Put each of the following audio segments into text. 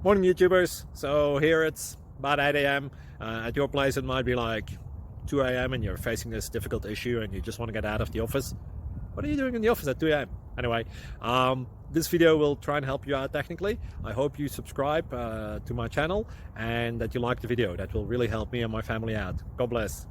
Morning YouTubers. So here it's about 8 a.m. At your place it might be like 2 a.m. and you're facing this difficult issue and you just want to get out of the office. What are you doing in the office at 2 a.m.? Anyway, this video will try and help you out technically. I hope you subscribe to my channel and that you like the video. That will really help me and my family out. God bless.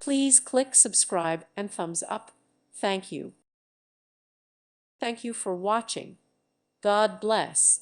Please click subscribe and thumbs up. Thank you. Thank you for watching. God bless.